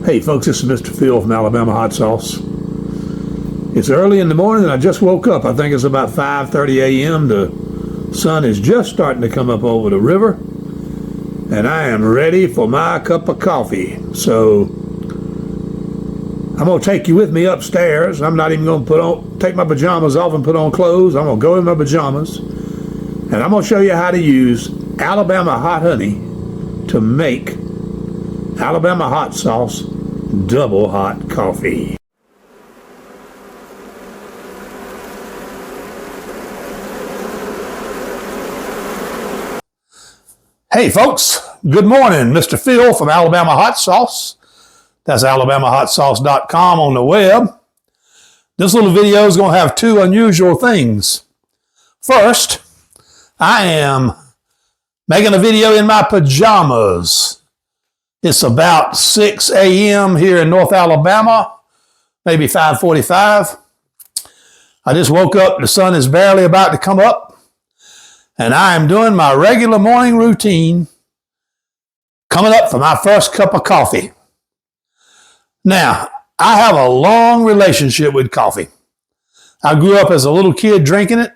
Hey folks, this is Mr. Phil from Alabama Hot Sauce. It's early in the morning and I just woke up. I think it's about 5:30 a.m. The sun is just starting to come up over the river and I am ready for my cup of coffee. So I'm going to take you with me upstairs. I'm not even going to take my pajamas off and put on clothes. I'm going to go in my pajamas and I'm going to show you how to use Alabama hot honey to make Alabama hot sauce double hot coffee. Hey folks, good morning. Mr. Phil from Alabama Hot Sauce. That's alabamahotsauce.com on the web. This little video is going to have two unusual things. First, I am making a video in my pajamas. It's about 6 a.m. here in North Alabama, maybe 5:45. I just woke up. The sun is barely about to come up. And I am doing my regular morning routine, coming up for my first cup of coffee. Now, I have a long relationship with coffee. I grew up as a little kid drinking it.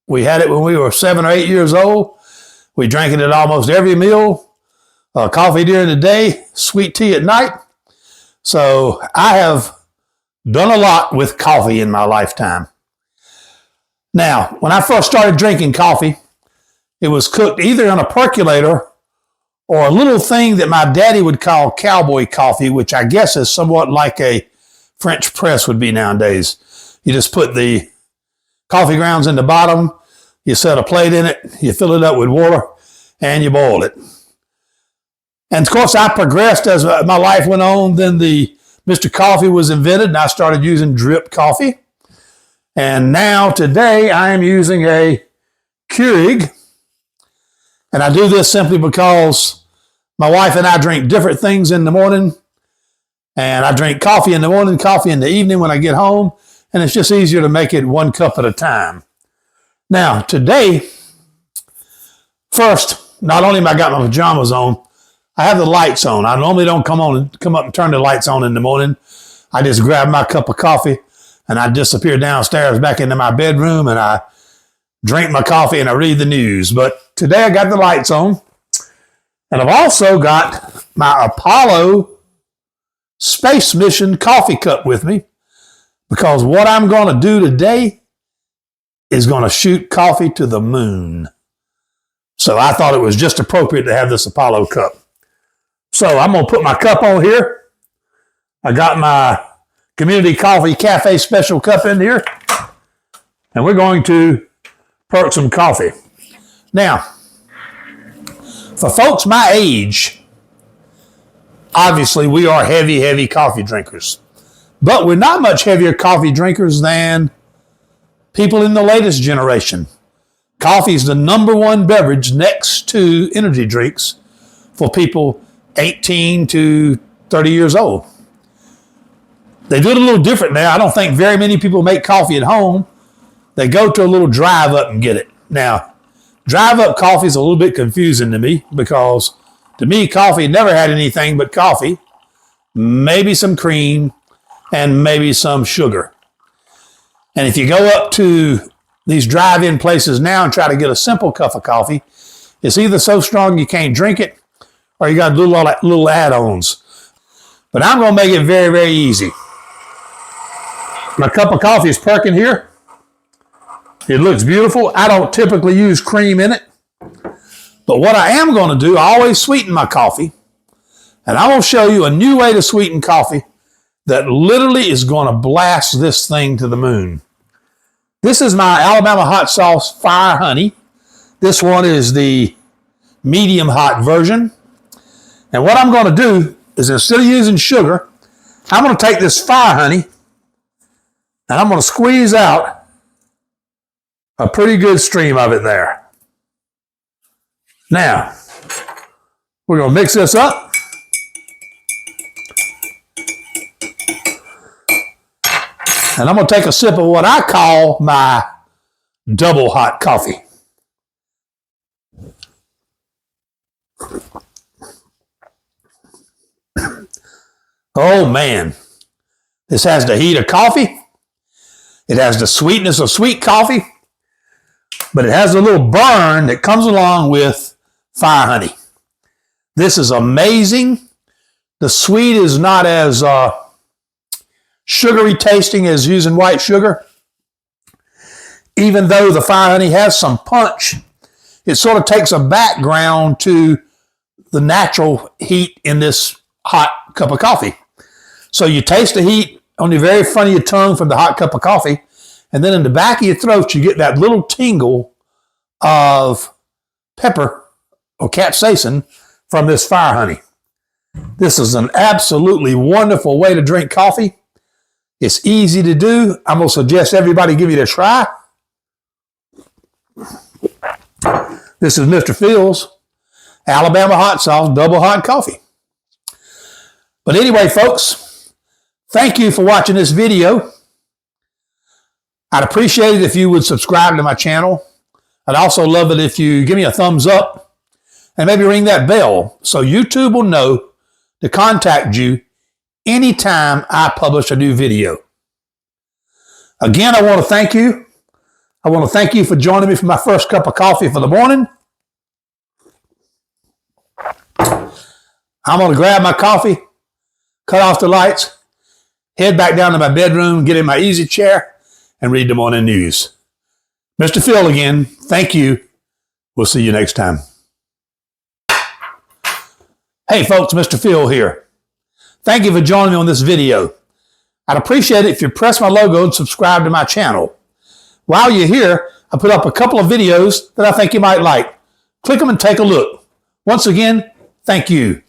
We had it when we were 7 or 8 years old. We drank it at almost every meal. Coffee during the day, sweet tea at night. So I have done a lot with coffee in my lifetime. Now, when I first started drinking coffee, it was cooked either in a percolator or a little thing that my daddy would call cowboy coffee, which I guess is somewhat like a French press would be nowadays. You just put the coffee grounds in the bottom, you set a plate in it, you fill it up with water, and you boil it. And of course, I progressed as my life went on. Then the Mr. Coffee was invented, and I started using drip coffee. And now, today, I am using a Keurig. And I do this simply because my wife and I drink different things in the morning. And I drink coffee in the morning, coffee in the evening when I get home. And it's just easier to make it one cup at a time. Now, today, first, not only have I got my pajamas on, I have the lights on. I normally don't come up and turn the lights on in the morning. I just grab my cup of coffee and I disappear downstairs back into my bedroom and I drink my coffee and I read the news. But today I got the lights on. And I've also got my Apollo Space Mission coffee cup with me because what I'm going to do today is going to shoot coffee to the moon. So I thought it was just appropriate to have this Apollo cup. So I'm going to put my cup on here. I got my Community Coffee Cafe Special cup in here. And we're going to perk some coffee. Now, for folks my age, obviously we are heavy coffee drinkers. But we're not much heavier coffee drinkers than people in the latest generation. Coffee is the number one beverage next to energy drinks for people 18 to 30 years old. They do it a little different now. I don't think very many people make coffee at home. They go to a little drive up and get it. Now, drive up coffee is a little bit confusing to me because to me, coffee never had anything but coffee, maybe some cream, and maybe some sugar. And if you go up to these drive-in places now and try to get a simple cup of coffee, it's either so strong you can't drink it or you got to do little add-ons. But I'm going to make it very easy. My cup of coffee is perking here. It looks beautiful. I don't typically use cream in it. But what I am going to do, I always sweeten my coffee. And I will show you a new way to sweeten coffee that literally is going to blast this thing to the moon. This is my Alabama Hot Sauce Fire Honey. This one is the medium hot version. And what I'm going to do is instead of using sugar, I'm going to take this Fire Honey and I'm going to squeeze out a pretty good stream of it there. Now, we're going to mix this up. And I'm going to take a sip of what I call my double hot coffee. Oh man, this has the heat of coffee. It has the sweetness of sweet coffee, but it has a little burn that comes along with fire honey. This is amazing. The sweet is not as sugary tasting as using white sugar. Even though the fire honey has some punch, it sort of takes a background to the natural heat in this hot cup of coffee. So you taste the heat on the very front of your tongue from the hot cup of coffee, and then in the back of your throat, you get that little tingle of pepper or capsaicin from this fire honey. This is an absolutely wonderful way to drink coffee. It's easy to do. I'm going to suggest everybody give it a try. This is Mr. Phil's Alabama hot sauce double hot coffee. But anyway, folks, thank you for watching this video. I'd appreciate it if you would subscribe to my channel. I'd also love it if you give me a thumbs up and maybe ring that bell so YouTube will know to contact you anytime I publish a new video. Again, I want to thank you. I want to thank you for joining me for my first cup of coffee for the morning. I'm going to grab my coffee, cut off the lights, head back down to my bedroom, get in my easy chair, and read the morning news. Mr. Phil again, thank you. We'll see you next time. Hey folks, Mr. Phil here. Thank you for joining me on this video. I'd appreciate it if you press my logo and subscribe to my channel. While you're here, I put up a couple of videos that I think you might like. Click them and take a look. Once again, thank you.